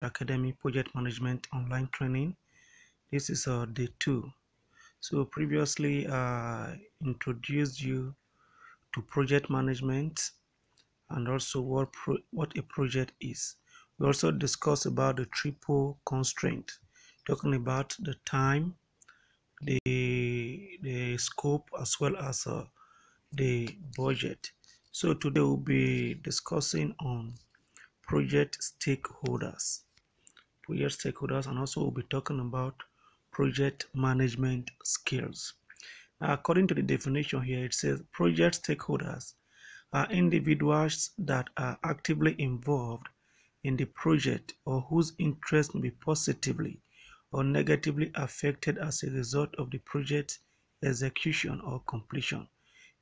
Academy Project Management online training. This is day 2. So previously I introduced you to project management and also what a project is. We also discussed about the triple constraint, talking about the time, the scope, as well as the budget. So today we'll be discussing on project stakeholders. And also we'll be talking about project management skills. Now, according to the definition here, it says project stakeholders are individuals that are actively involved in the project or whose interests may be positively or negatively affected as a result of the project's execution or completion.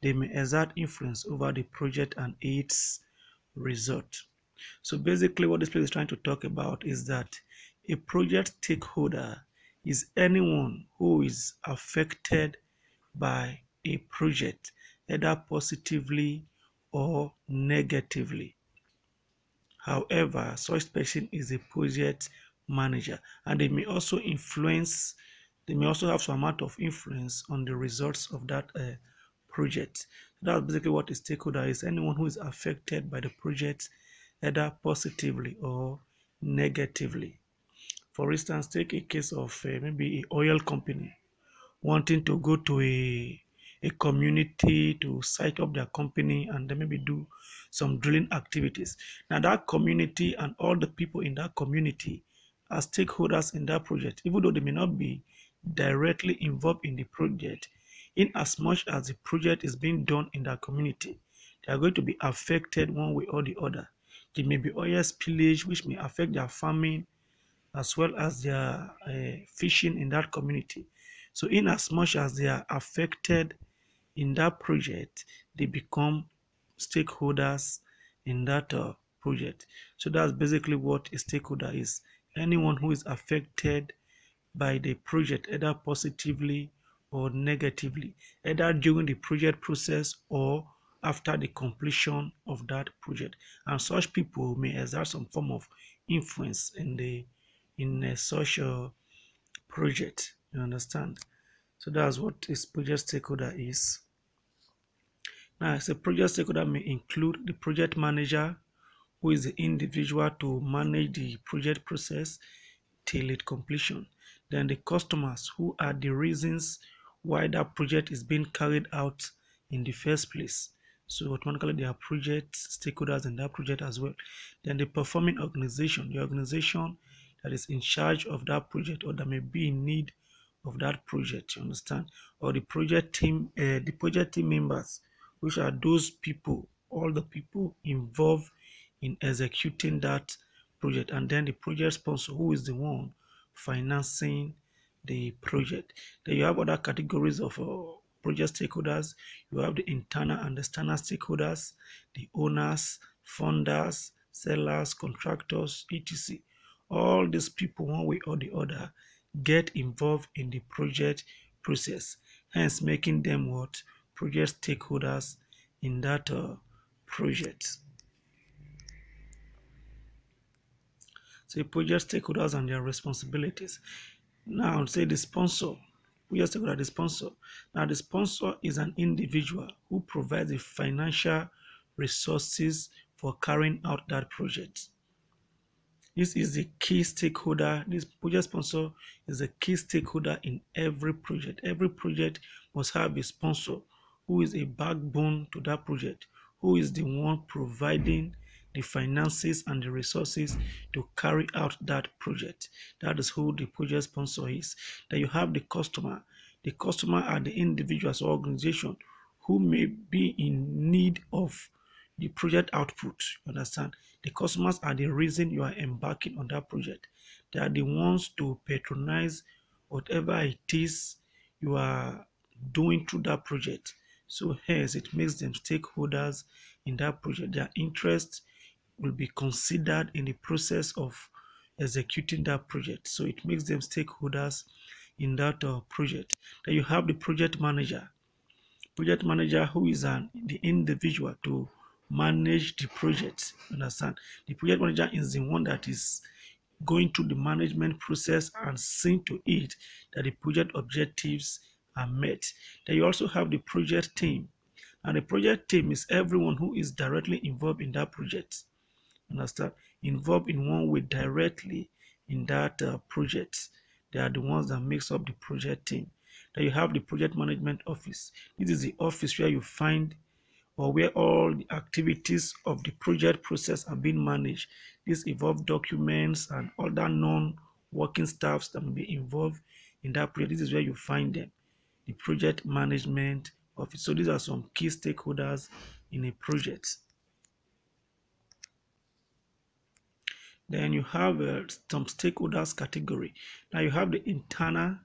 They may exert influence over the project and its result. So basically what this place is trying to talk about is that a project stakeholder is anyone who is affected by a project, either positively or negatively. However, such person is a project manager, and they may also have some amount of influence on the results of that project. So that's basically what a stakeholder is: anyone who is affected by the project, either positively or negatively. For instance, take a case of maybe a oil company wanting to go to a community to set up their company and then maybe do some drilling activities. Now that community and all the people in that community are stakeholders in that project, even though they may not be directly involved in the project. In as much as the project is being done in that community, they are going to be affected one way or the other. There may be oil spillage which may affect their farming as well as their fishing in that community. So, in as much as they are affected in that project, they become stakeholders in that project. So, that's basically what a stakeholder is: anyone who is affected by the project, either positively or negatively, either during the project process or after the completion of that project. And such people may exert some form of influence in a social project. You understand? So that's what a project stakeholder is. Now, as a project stakeholder may include the project manager, who is the individual to manage the project process till its completion. Then the customers, who are the reasons why that project is being carried out in the first place. So automatically they are project stakeholders in that project as well. Then the performing organization, the organization that is in charge of that project or that may be in need of that project, you understand? Or the project team members, which are those people, all the people involved in executing that project. And then the project sponsor, who is the one financing the project. Then you have other categories of project stakeholders. You have the internal and external stakeholders, the owners, funders, sellers, contractors, etc. All these people, one way or the other, get involved in the project process, hence making them what? Project stakeholders in that project. So project stakeholders and their responsibilities. Now say the sponsor. Project stakeholder, the sponsor. Now the sponsor is an individual who provides the financial resources for carrying out that project. This is the key stakeholder. This project sponsor is a key stakeholder in every project. Every project must have a sponsor who is a backbone to that project, who is the one providing the finances and the resources to carry out that project. That is who the project sponsor is. Then you have the customer. The customer are the individuals or organization who may be in need of the project output. You understand? The customers are the reason you are embarking on that project. They are the ones to patronize whatever it is you are doing through that project. So hence it makes them stakeholders in that project. Their interest will be considered in the process of executing that project. So it makes them stakeholders in that project. Then you have the project manager. Project manager, who is the individual to manage the project. Understand? The project manager is the one that is going through the management process and seeing to it that the project objectives are met. Then you also have the project team. And the project team is everyone who is directly involved in that project. Understand? Involved in one way directly in that project. They are the ones that makes up the project team. Then you have the project management office. This is the office where you find or where all the activities of the project process are being managed. This involves documents and other non-working staffs that may be involved in that project. This is where you find them, the project management office. So these are some key stakeholders in a project. Then you have some stakeholders category. Now you have the internal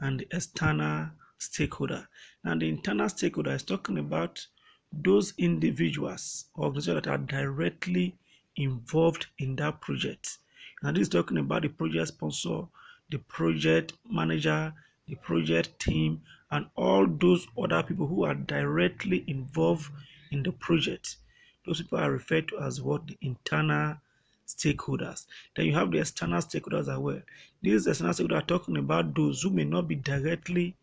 and the external stakeholder. Now the internal stakeholder is talking about those individuals or organizations that are directly involved in that project. Now this is talking about the project sponsor, the project manager, the project team, and all those other people who are directly involved in the project. Those people are referred to as what? The internal stakeholders. Then you have the external stakeholders as well. These external stakeholders are talking about those who may not be directly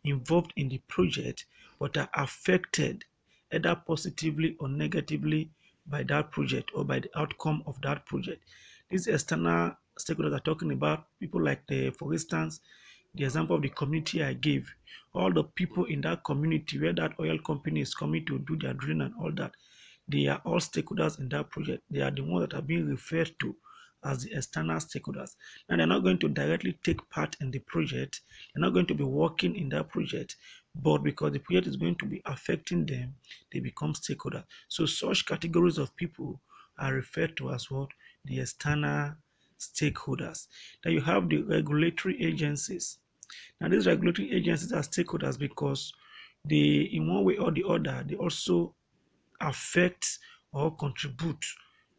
involved in the project but are affected either positively or negatively by that project or by the outcome of that project. These external stakeholders are talking about people like for instance, the example of the community I gave, all the people in that community where that oil company is coming to do their drilling and all that, they are all stakeholders in that project. They are the ones that are being referred to as the external stakeholders. And they're not going to directly take part in the project. They're not going to be working in that project, but because the project is going to be affecting them, they become stakeholders. So such categories of people are referred to as what? The external stakeholders. Then you have the regulatory agencies. Now these regulatory agencies are stakeholders because they, in one way or the other, they also affect or contribute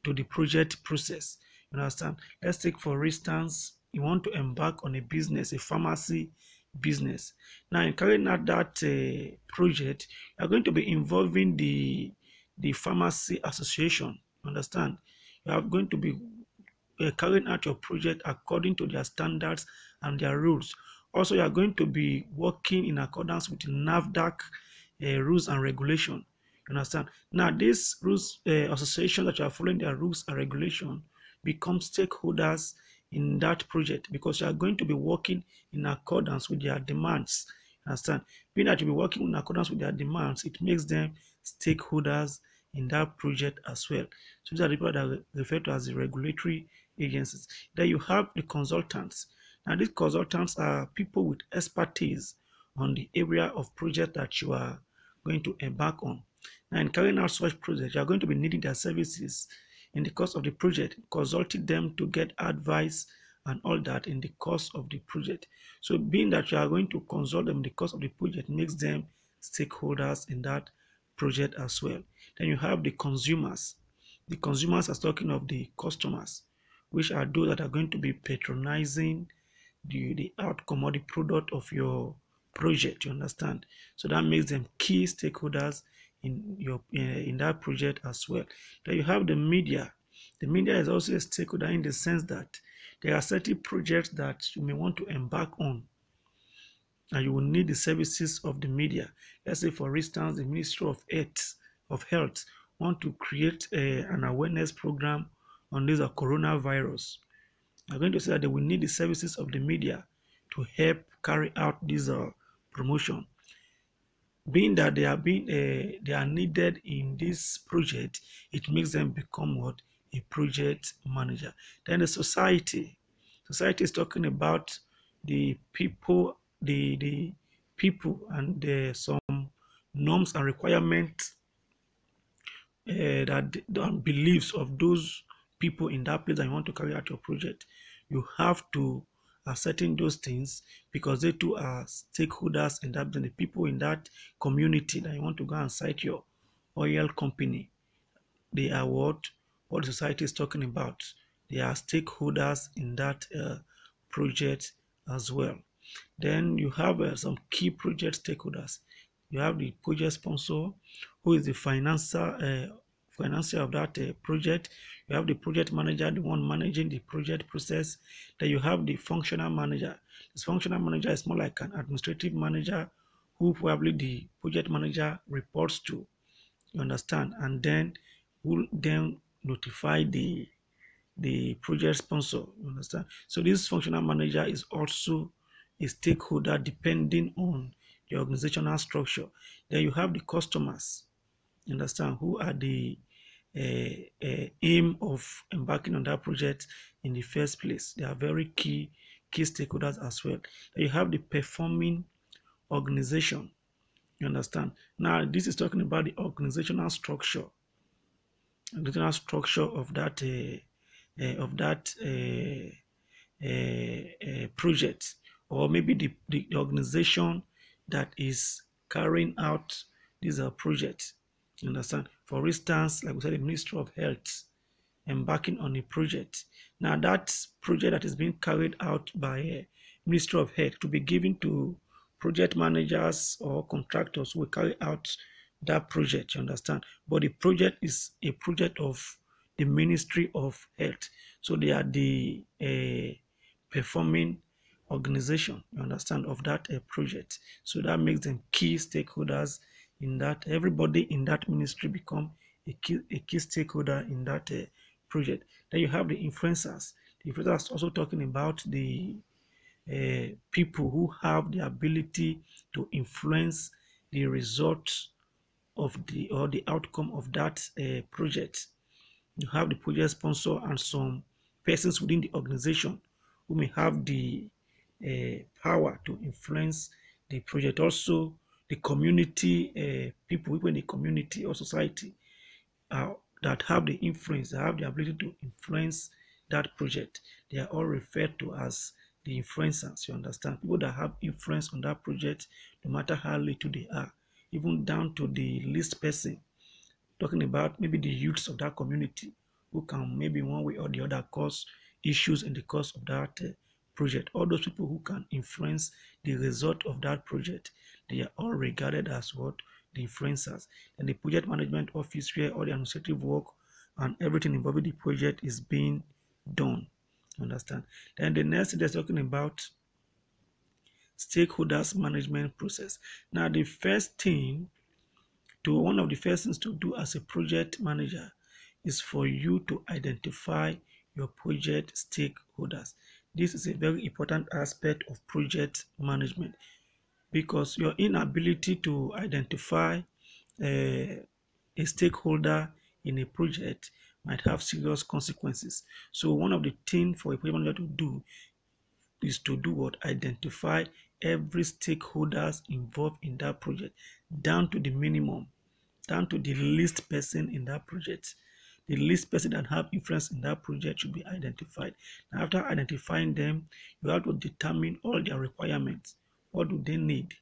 to the project process. You understand? Let's take for instance, you want to embark on a business, a pharmacy business. Now, in carrying out that project, you are going to be involving the pharmacy association. Understand? You are going to be carrying out your project according to their standards and their rules. Also, you are going to be working in accordance with the NAFDAC rules and regulation. You understand? Now, these rules association that you are following their rules and regulation become stakeholders in that project because you are going to be working in accordance with their demands. You understand? Being that you be working in accordance with their demands, it makes them stakeholders in that project as well. So these are the people that are referred to as the regulatory agencies. Then you have the consultants. Now these consultants are people with expertise on the area of project that you are going to embark on. Now in carrying out such projects, you are going to be needing their services in the course of the project, consulting them to get advice and all that in the course of the project. So being that you are going to consult them in the course of the project makes them stakeholders in that project as well. Then you have the consumers. The consumers are talking of the customers, which are those that are going to be patronizing the outcome or the product of your project. You understand? So that makes them key stakeholders in that project as well. Then you have the media. The media is also a stakeholder in the sense that there are certain projects that you may want to embark on and you will need the services of the media. Let's say, for instance, the Ministry of Health want to create an awareness program on this coronavirus. I'm going to say that they will need the services of the media to help carry out this promotion. Being that they are needed in this project, it makes them become what? A project manager. Then the society is talking about the people, the people and some norms and requirements that the beliefs of those people in that place that you want to carry out your project. You have to ascertain those things because they too are stakeholders in that, the people in that community that you want to go and cite your oil company. They are what the society is talking about. They are stakeholders in that project as well. Then you have some key project stakeholders. You have the project sponsor, who is the financier of that project. You have the project manager, the one managing the project process. Then you have the functional manager. This functional manager is more like an administrative manager who probably the project manager reports to. You understand? And then will then notify the project sponsor. You understand? So this functional manager is also a stakeholder depending on the organizational structure. Then you have the customers. You understand? Who are the aim of embarking on that project in the first place. They are very key stakeholders as well. Then you have the performing organization. You understand? Now this is talking about the organizational structure of that project, or maybe the organization that is carrying out this project. You understand? For instance, like we said, the Ministry of Health embarking on a project. Now that project that is being carried out by Ministry of Health to be given to project managers or contractors who will carry out that project, you understand? But the project is a project of the Ministry of Health. So they are the performing organization, you understand, of that project. So that makes them key stakeholders in that. Everybody in that ministry become a key stakeholder in that project. Then you have the influencers. The influencers also talking about the people who have the ability to influence the results of the outcome of that project. You have the project sponsor and some persons within the organization who may have the power to influence the project. Also, the community people in the community or society that have the influence, that have the ability to influence that project. They are all referred to as the influencers. You understand? People that have influence on that project, no matter how little they are, even down to the least person. Talking about maybe the youths of that community who can maybe one way or the other cause issues in the course of that project. All those people who can influence the result of that project, they are all regarded as what? The influencers. And the project management office where all the administrative work and everything involving the project is being done. Understand? Then the next they're talking about stakeholders management process. Now the first thing one of the first things to do as a project manager is for you to identify your project stakeholders. This is a very important aspect of project management because your inability to identify a stakeholder in a project might have serious consequences. So one of the things for a project manager to do is to do what? Identify every stakeholders involved in that project down to the minimum, down to the least person in that project. The least person that have influence in that project should be identified. Now, after identifying them, you have to determine all their requirements. What do they need?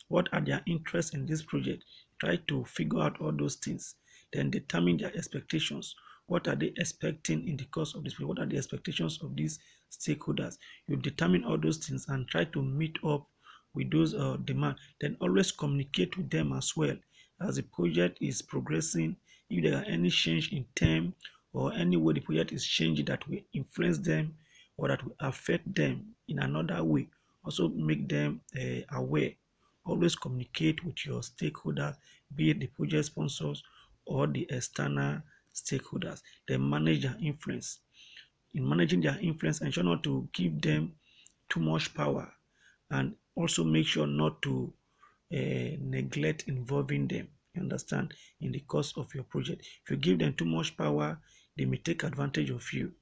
What are their interests in this project? Try to figure out all those things. Then determine their expectations. What are they expecting in the course of this project? What are the expectations of these stakeholders? You determine all those things and try to meet up with those demands. Then always communicate with them as well as the project is progressing. If there are any change in term or any way the project is changing that will influence them or that will affect them in another way, also make them aware. Always communicate with your stakeholders, be it the project sponsors or the external stakeholders. Then manage their influence. In managing their influence, ensure not to give them too much power, and also make sure not to neglect involving them. You understand? In the course of your project, if you give them too much power, they may take advantage of you.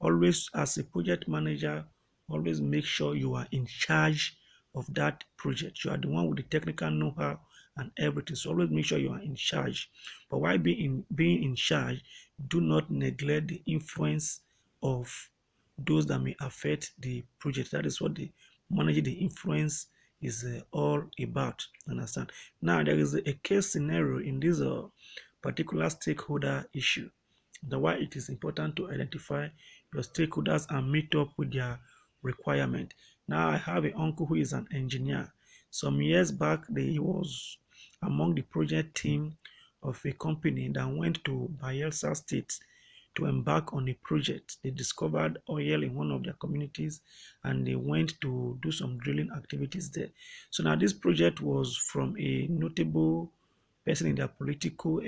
Always, as a project manager, always make sure you are in charge of that project. You are the one with the technical know-how and everything. So always make sure you are in charge. But while being in charge, do not neglect the influence of those that may affect the project. That is what the managing the influence is all about. Understand? Now there is a case scenario in this particular stakeholder issue. That's why it is important to identify your stakeholders and meet up with their requirement. Now I have an uncle who is an engineer. Some years back, he was among the project team of a company that went to Bayelsa State to embark on a project. They discovered oil in one of their communities and they went to do some drilling activities there. So now this project was from a notable person in their political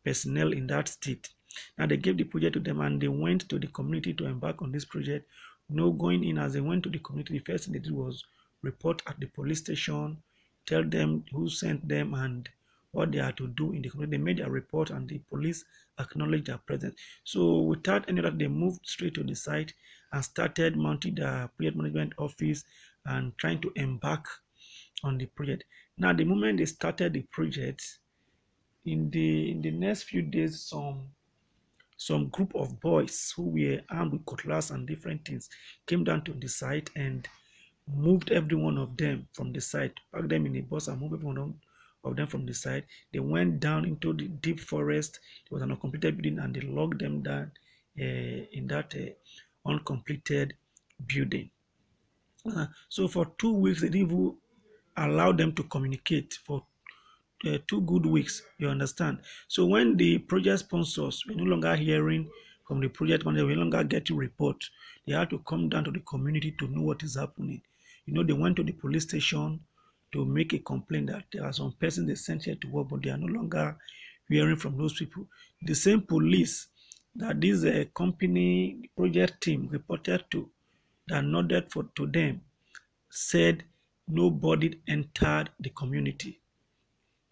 personnel in that state. Now they gave the project to them and they went to the community to embark on this project. No going in as they went to the community, the first thing they did was report at the police station, tell them who sent them and what they are to do in the community. They made a report and the police acknowledged their presence. So without any of that, they moved straight to the site and started mounting the project management office and trying to embark on the project. Now, the moment they started the project, in the next few days, some group of boys who were armed with cutlass and different things came down to the site and moved every one of them from the site, packed them in a bus and moved every one of them from the site. They went down into the deep forest. It was an uncompleted building and they locked them down in that uncompleted building. So for 2 weeks, they didn't even allow them to communicate for 2 good weeks, you understand. So when the project sponsors were no longer hearing from the project manager, we no longer getting report, they had to come down to the community to know what is happening. They went to the police station to make a complaint that there are some persons they sent here to work, but they are no longer hearing from those people. The same police that this company project team reported to, that nodded to them, said nobody entered the community,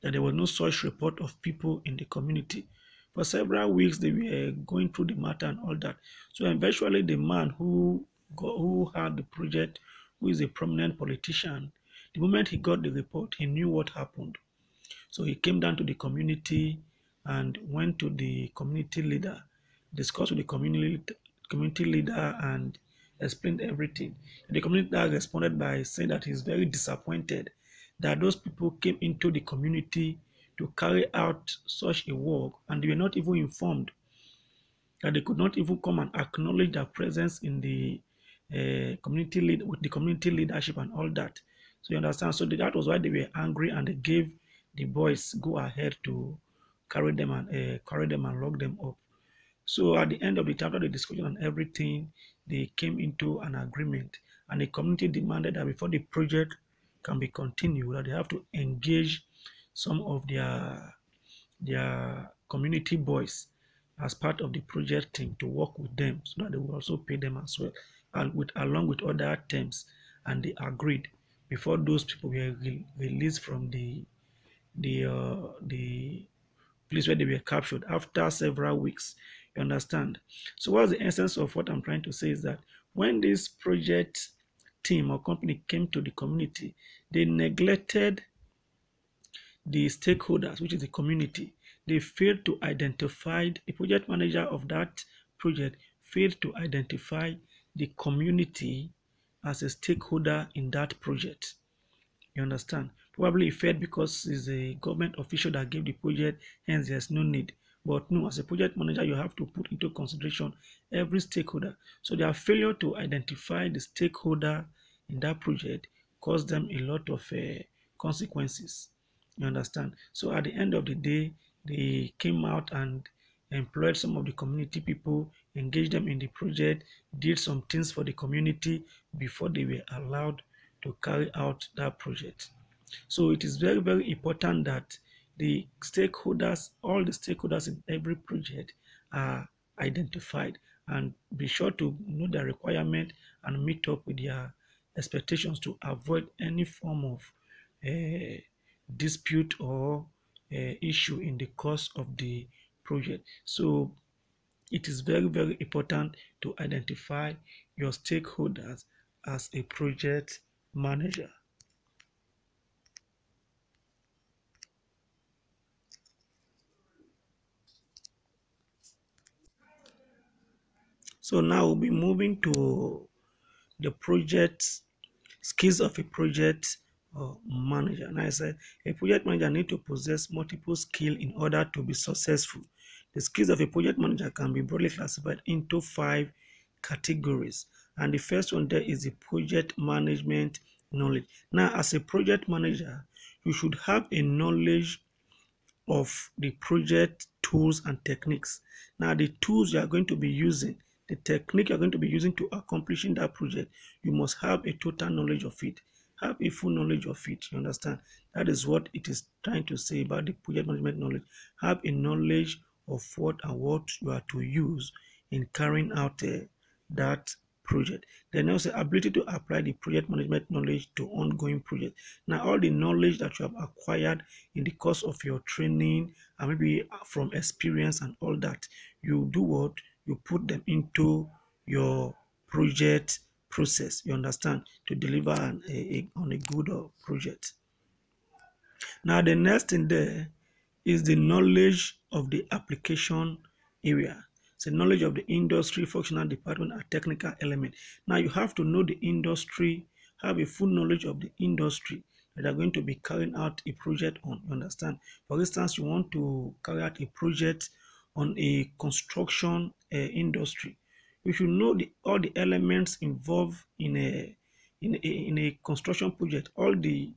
that there was no such report of people in the community. For several weeks, they were going through the matter and all that. So eventually, the man who had the project, who is a prominent politician, the moment he got the report, he knew what happened. So he came down to the community and went to the community leader, discussed with the community leader and explained everything. The community leader responded by saying that he's very disappointed that those people came into the community to carry out such a work and they were not even informed, that they could not even come and acknowledge their presence in the with the community leadership and all that. So you understand. So that was why they were angry and they gave the boys go ahead to carry them and lock them up. So at the end of the chapter, the discussion and everything, they came into an agreement, and the community demanded that before the project can be continued, that they have to engage some of their community boys as part of the project team to work with them, so that they will also pay them as well, and along with other terms. And they agreed before those people were released from the place where they were captured after several weeks. You understand? So what's the essence of what I'm trying to say is that when this project team or company came to the community, they neglected the stakeholders, which is the community. They failed to identify, the project manager of that project failed to identify the community as a stakeholder in that project. You understand? Probably he failed because he's a government official that gave the project, hence there's no need. But no, as a project manager, you have to put into consideration every stakeholder. So their failure to identify the stakeholder in that project caused them a lot of consequences. You understand? So at the end of the day, they came out and employed some of the community people, engaged them in the project, did some things for the community before they were allowed to carry out that project. So it is very, very important that the stakeholders, all the stakeholders in every project are identified, and be sure to know their requirement and meet up with their expectations to avoid any form of dispute or issue in the course of the project. So it is very, very important to identify your stakeholders as a project manager. So now we'll be moving to the project skills of a project manager. And I said a project manager need to possess multiple skills in order to be successful. The skills of a project manager can be broadly classified into 5 categories. And the first one there is the project management knowledge. Now, as a project manager, you should have a knowledge of the project tools and techniques. Now, the tools you are going to be using, the technique you're going to be using to accomplishing that project, you must have a total knowledge of it. Have a full knowledge of it. You understand? That is what it is trying to say about the project management knowledge. Have a knowledge of what you are to use in carrying out that project. Then also ability to apply the project management knowledge to ongoing projects. Now, all the knowledge that you have acquired in the course of your training and maybe from experience and all that, you do what? You put them into your project process, you understand, to deliver on a good project. Now, the next thing there is the knowledge of the application area. It's a knowledge of the industry, functional department, and technical element. Now, you have to know the industry, have a full knowledge of the industry that are going to be carrying out a project on. You understand? For instance, you want to carry out a project on a construction industry. You should know all the elements involved in a construction project, all the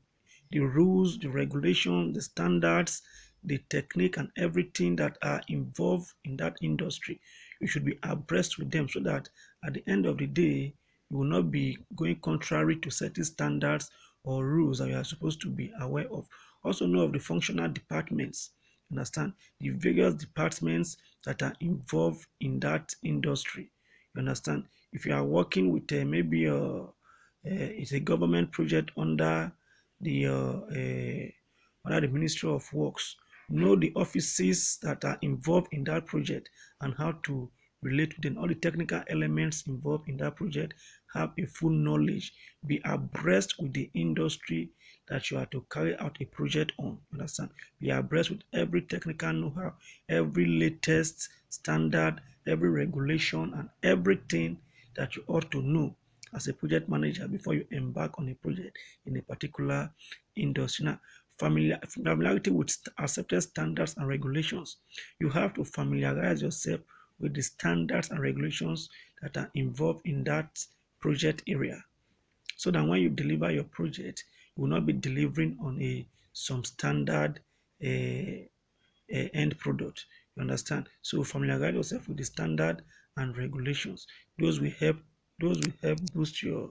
rules, the regulations, the standards, the technique, and everything that are involved in that industry. You should be abreast with them so that at the end of the day, you will not be going contrary to certain standards or rules that you are supposed to be aware of. Also know of the functional departments. Understand the various departments that are involved in that industry. You understand? If you are working with maybe it's a government project the under the Ministry of Works, know the offices that are involved in that project and how to relate to them. All the technical elements involved in that project, have a full knowledge, be abreast with the industry that you are to carry out a project on. Understand? Be abreast with every technical know-how, every latest standard, every regulation, and everything that you ought to know as a project manager before you embark on a project in a particular industry. Now, familiarity with accepted standards and regulations. You have to familiarize yourself with the standards and regulations that are involved in that project area, so that when you deliver your project, you will not be delivering on some standard end product. You understand? So familiarize yourself with the standard and regulations. Those will help boost your.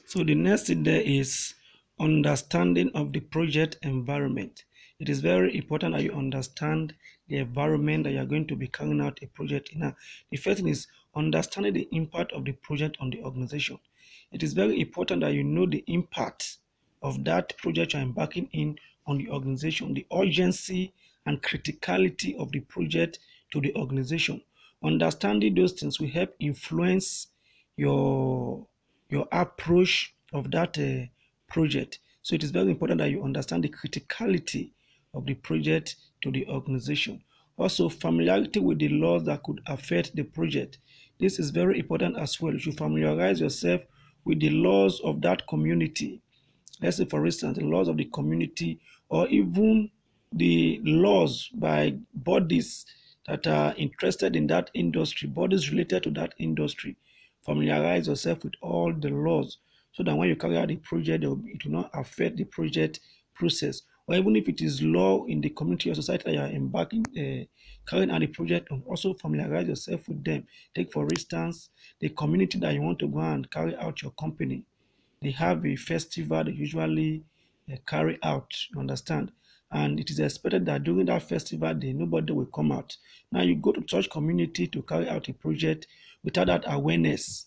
So the next thing there is understanding of the project environment. It is very important that you understand the environment that you are going to be carrying out a project in. Now, the first thing is understanding the impact of the project on the organization. It is very important that you know the impact of that project you are embarking in on the organization, the urgency and criticality of the project to the organization. Understanding those things will help influence your your approach of that project. So it is very important that you understand the criticality of the project to the organization. Also, familiarity with the laws that could affect the project. This is very important as well. You should familiarize yourself with the laws of that community. Let's say, for instance, the laws of the community, or even the laws by bodies that are interested in that industry, bodies related to that industry. Familiarize yourself with all the laws so that when you carry out the project, it will not affect the project process. Or even if it is law in the community or society that you are embarking, carrying out the project, also familiarize yourself with them. Take, for instance, the community that you want to go and carry out your company. They have a festival they usually carry out, you understand? And it is expected that during that festival day, nobody will come out. Now you go to such community to carry out a project without that awareness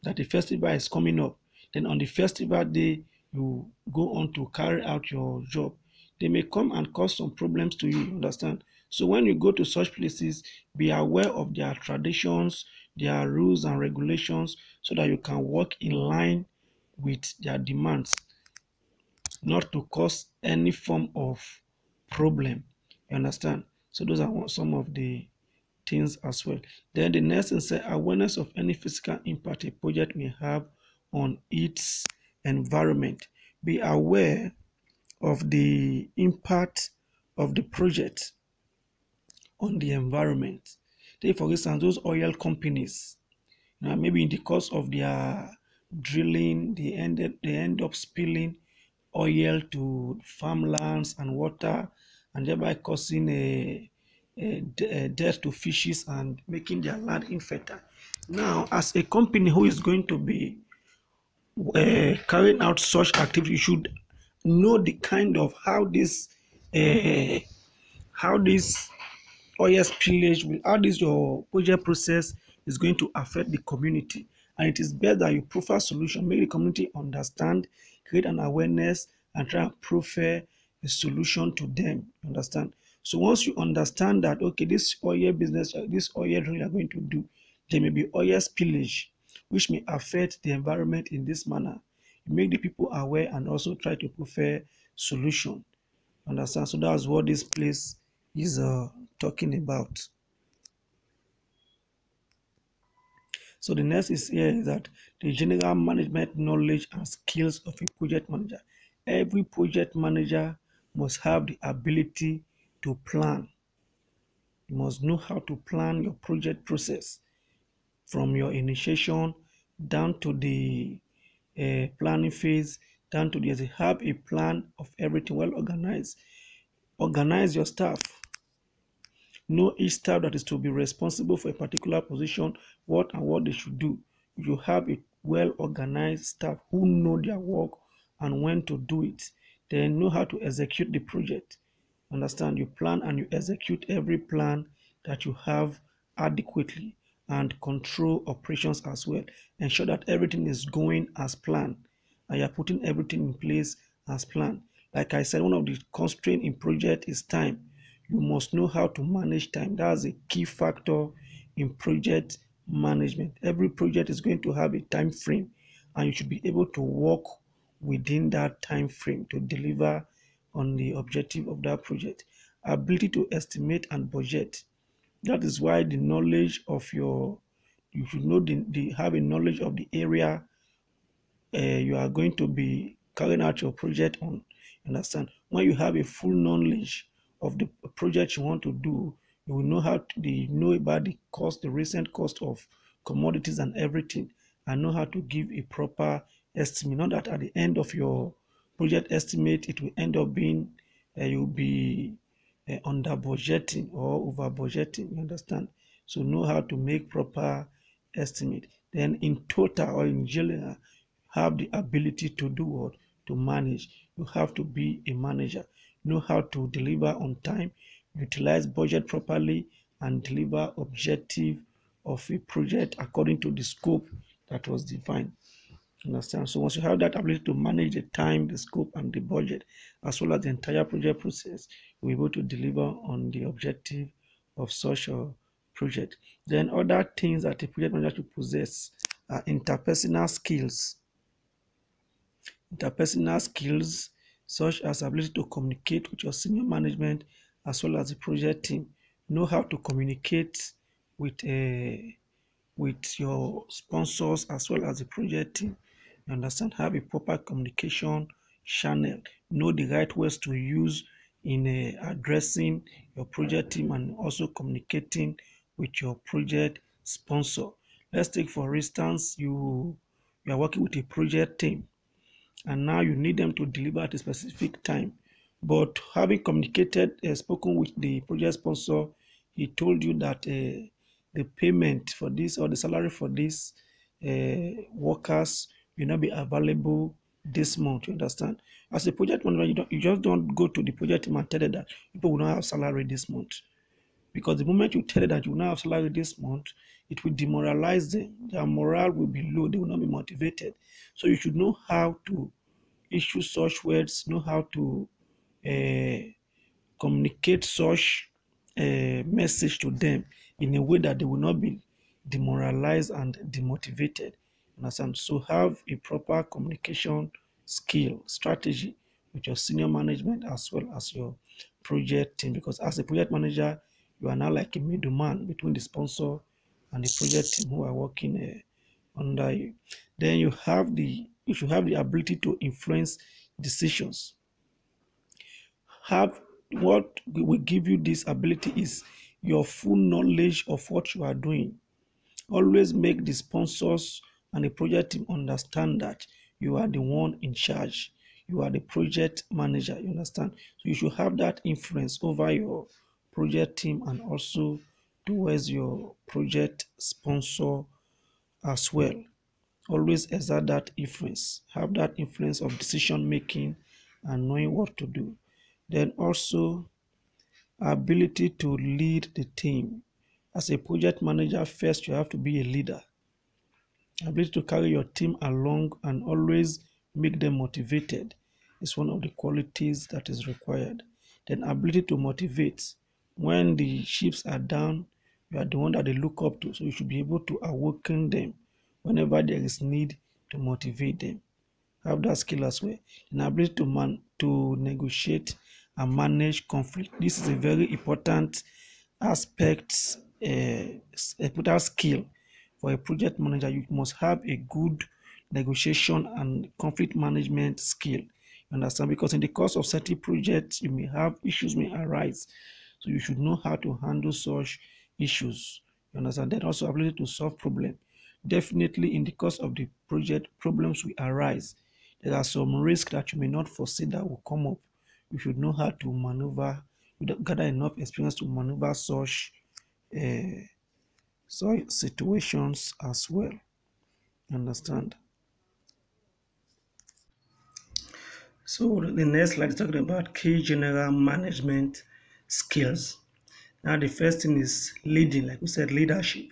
that the festival is coming up. Then on the festival day, you go on to carry out your job. They may come and cause some problems to you, understand? So when you go to such places, be aware of their traditions, their rules and regulations, so that you can work in line with their demands, not to cause any form of problem. You understand? So those are some of the things as well. Then the next is awareness of any physical impact a project may have on its environment. Be aware of the impact of the project on the environment. Take, for instance, those oil companies. Now, maybe in the course of their drilling, they end up spilling oil to farmlands and water, and thereby causing a death to fishes and making their land infertile. Now, as a company who is going to be carrying out such activity, you should know the kind of uh, how this oil spillage will how this your project process is going to affect the community. And it is better that you profile solution, make the community understand, create an awareness, and try and profile a solution to them. Understand? So once you understand that, okay, this oil business, this oil drilling you are going to do, there may be oil spillage which may affect the environment in this manner. You make the people aware and also try to prefer solution. Understand? So that's what this place is talking about. So the next is here is that the general management knowledge and skills of a project manager. Every project manager must have the ability to plan. You must know how to plan your project process from your initiation down to the planning phase, down to the have a plan of everything well organized. Organize your staff. Know each staff that is to be responsible for a particular position, what they should do. You have a well organized staff who know their work and when to do it. They know how to execute the project. Understand? You plan and you execute every plan that you have adequately, and control operations as well. Ensure that everything is going as planned and you're putting everything in place as planned. Like I said, one of the constraints in project is time. You must know how to manage time. That's a key factor in project management. Every project is going to have a time frame, and you should be able to work within that time frame to deliver on the objective of that project. Ability to estimate and budget. That is why the knowledge of your you should know have a knowledge of the area you are going to be carrying out your project on. Understand? When you have a full knowledge of the project you want to do, you will know know about the cost, the recent cost of commodities and everything, and know how to give a proper estimate. Not that at the end of your project estimate, it will end up being you'll be under budgeting or over budgeting. You understand? So know how to make proper estimate. Then in total or in general, have the ability to do what? To manage. You have to be a manager. Know how to deliver on time, utilize budget properly, and deliver objective of a project according to the scope that was defined. Understand? So once you have that ability to manage the time, the scope, and the budget, as well as the entire project process, you'll be able to deliver on the objective of such a project. Then other things that a project manager should possess are interpersonal skills. Interpersonal skills such as ability to communicate with your senior management as well as the project team. Know how to communicate with your sponsors as well as the project team. You understand? Have a proper communication channel. Know the right words to use in addressing your project team and also communicating with your project sponsor. Let's take for instance you are working with a project team and now you need them to deliver at a specific time. But having communicated, spoken with the project sponsor, he told you that the payment for this or the salary for these workers will not be available this month. You understand? As a project manager, you just don't go to the project team and tell them that people will not have salary this month. Because the moment you tell them that you will not have salary this month, it will demoralize them. Their morale will be low. They will not be motivated. So you should know how to issue such words, know how to uh, communicate such message to them in a way that they will not be demoralized and demotivated. Understand? So have a proper communication skill, strategy with your senior management as well as your project team. Because as a project manager, you are now like a middleman between the sponsor and the project team who are working under you. Then you should have the ability to influence decisions. Have what will give you this ability is your full knowledge of what you are doing. Always make the sponsors and the project team understand that you are the one in charge. You are the project manager, you understand? So you should have that influence over your project team and also towards your project sponsor as well. Always exert that influence, have that influence of decision making and knowing what to do. Then also ability to lead the team. As a project manager, first you have to be a leader. Ability to carry your team along and always make them motivated is one of the qualities that is required. Then ability to motivate. When the ships are down, you are the one that they look up to. So you should be able to awaken them whenever there is need to motivate them. Have that skill as well. An ability to negotiate and manage conflict. This is a very important aspect, important skill for a project manager. You must have a good negotiation and conflict management skill. You understand? Because in the course of certain projects, you may have issues may arise. So you should know how to handle such issues. You understand? Then also ability to solve problem. Definitely in the course of the project, problems will arise. There are some risks that you may not foresee that will come up. You should know how to maneuver, you gather enough experience to maneuver uh, such situations as well. Understand? So the next slide is talking about key general management skills. Now the first thing is leading, like we said, leadership.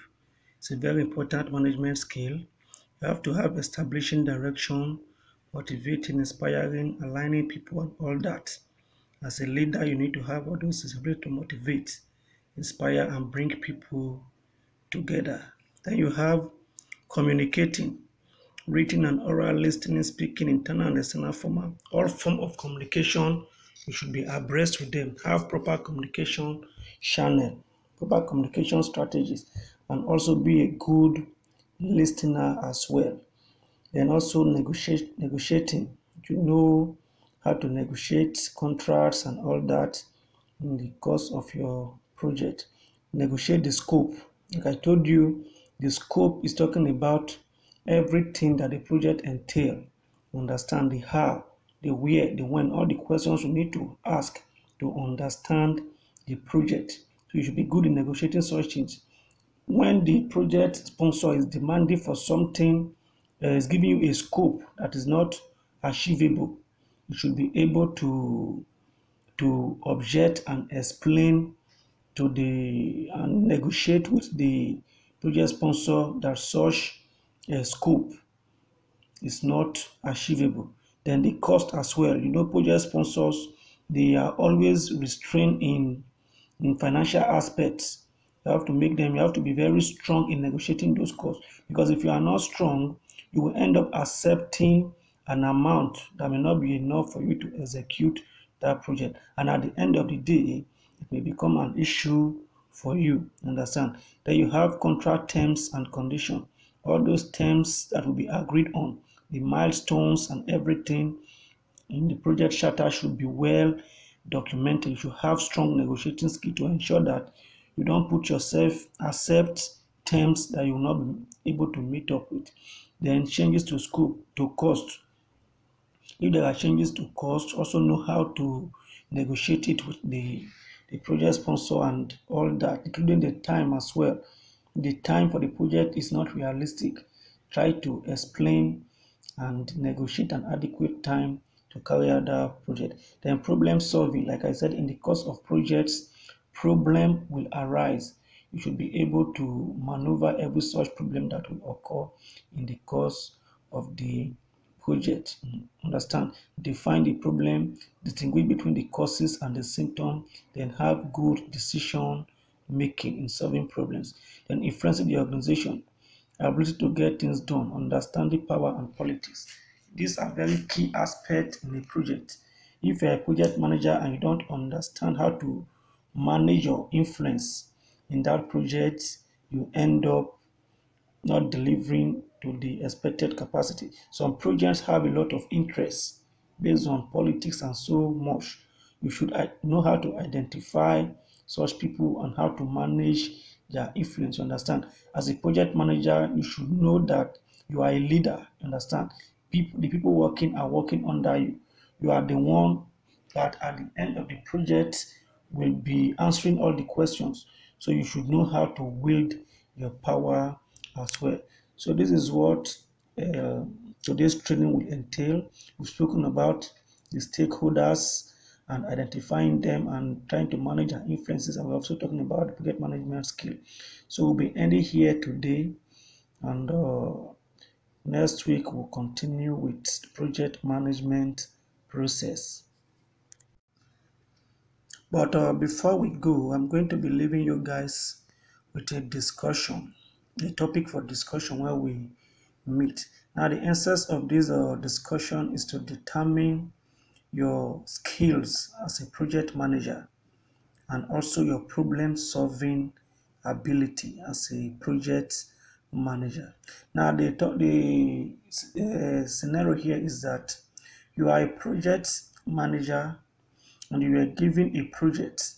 It's a very important management skill. You have to have establishing direction, motivating, inspiring, aligning people, and all that. As a leader, you need to have all those ability to motivate, inspire, and bring people together. Then you have communicating, written and oral, listening, speaking, internal and external form, all form of communication. You should be abreast with them. Have proper communication channel, proper communication strategies, and also be a good listener as well. Then also negotiating. You know how to negotiate contracts and all that in the course of your project. Negotiate the scope. Like I told you, the scope is talking about everything that the project entail. Understand the how, the where, the when, all the questions you need to ask to understand the project. So you should be good in negotiating such things. When the project sponsor is demanding for something, is giving you a scope that is not achievable, you should be able to object and explain to the and negotiate with the project sponsor that such a scope is not achievable. Then the cost as well. You know, project sponsors, they are always restrained in financial aspects. You have to be very strong in negotiating those costs. Because if you are not strong, you will end up accepting an amount that may not be enough for you to execute that project. And at the end of the day, it may become an issue for you. Understand? Then you have contract terms and conditions. All those terms that will be agreed on, the milestones and everything in the project charter should be well documented. You should have strong negotiating skill to ensure that you don't put yourself accept terms that you will not be able to meet up with. Then changes to scope, to cost. If there are changes to cost, also know how to negotiate it with the project sponsor and all that, including the time as well. The time for the project is not realistic. Try to explain and negotiate an adequate time to carry out that project. Then problem solving, like I said, in the course of projects, problem will arise. You should be able to maneuver every such problem that will occur in the course of the project. Understand? Define the problem, distinguish between the causes and the symptom, then have good decision making in solving problems. Then influencing the organization, ability to get things done, understanding power and politics. These are very key aspects in a project. If you're a project manager and you don't understand how to manage your influence in that project, you end up not delivering to the expected capacity. Some projects have a lot of interest based on politics and so much. You should know how to identify such people and how to manage their influence. You understand? As a project manager, you should know that you are a leader. You understand? The people working are working under you. You are the one that at the end of the project will be answering all the questions. So you should know how to wield your power as well. So this is what uh, today's training will entail. We've spoken about the stakeholders and identifying them and trying to manage their influences. And we're also talking about the project management skill. So we'll be ending here today, and next week we'll continue with the project management process. But before we go, I'm going to be leaving you guys with a discussion, a topic for discussion where we meet. Now, the essence of this discussion is to determine your skills as a project manager and also your problem solving ability as a project manager. Now, the scenario here is that you are a project manager and you are given a project.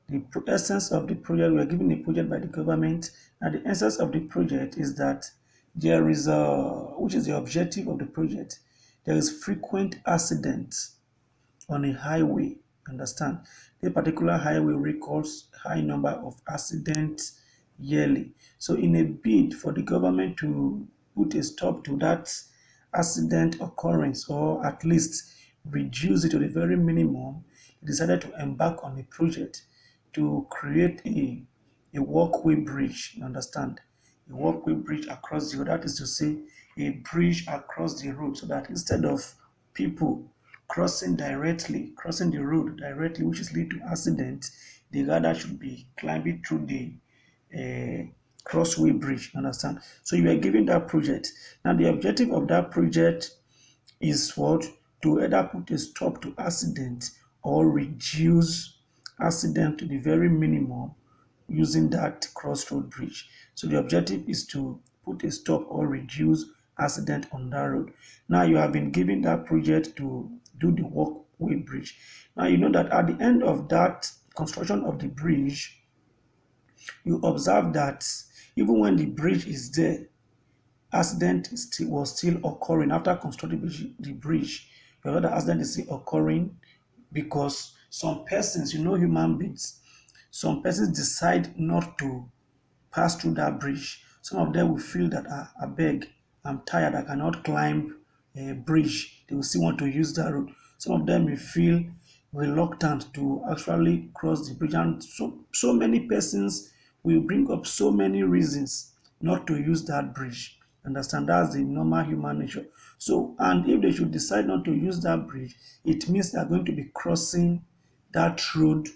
The essence of the project, we are given a project by the government, and the essence of the project is that there is which is the objective of the project, there is frequent accidents on a highway. Understand? The particular highway records high number of accidents yearly. So in a bid for the government to put a stop to that accident occurrence, or at least reduce it to the very minimum, they decided to embark on a project to create a walkway bridge. You understand? A walkway bridge across the road. That is to say, a bridge across the road, so that instead of people crossing the road directly, which is lead to accidents, they rather should be climbing through the uh, crossway bridge. Understand? So you are given that project. Now the objective of that project is what? To either put a stop to accident or reduce accident to the very minimum using that crossroad bridge. So the objective is to put a stop or reduce accident on that road. Now you have been given that project to do the walkway bridge. Now you know that at the end of that construction of the bridge, you observe that even when the bridge is there, accident was still occurring after constructing the bridge. The accident is still occurring because some persons, human beings, some persons decide not to pass through that bridge. Some of them will feel that, I beg, I'm tired, I cannot climb a bridge. They will still want to use that road. Some of them may feel reluctant to actually cross the bridge. And so many persons will bring up so many reasons not to use that bridge. Understand? That's the normal human nature. So, and if they should decide not to use that bridge, it means they are going to be crossing that road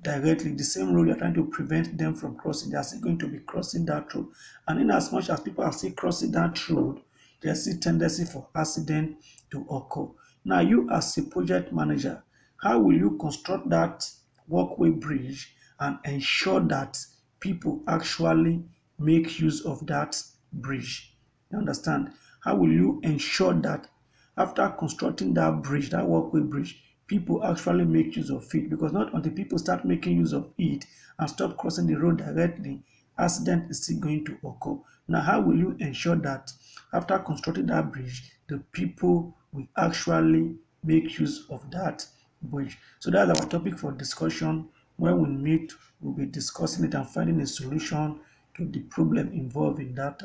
directly. The same road you're trying to prevent them from crossing, they are still going to be crossing that road. And in as much as people are still crossing that road, there's still tendency for accident to occur. Now, you as a project manager, how will you construct that walkway bridge and ensure that people actually make use of that bridge? You understand? How will you ensure that after constructing that bridge, that walkway bridge, people actually make use of it? Because not until people start making use of it and stop crossing the road directly, accident is still going to occur. Now, how will you ensure that after constructing that bridge, the people will actually make use of that bridge? So that's our topic for discussion. When we meet, we'll be discussing it and finding a solution to the problem involved in that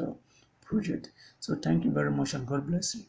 project. So thank you very much and God bless you.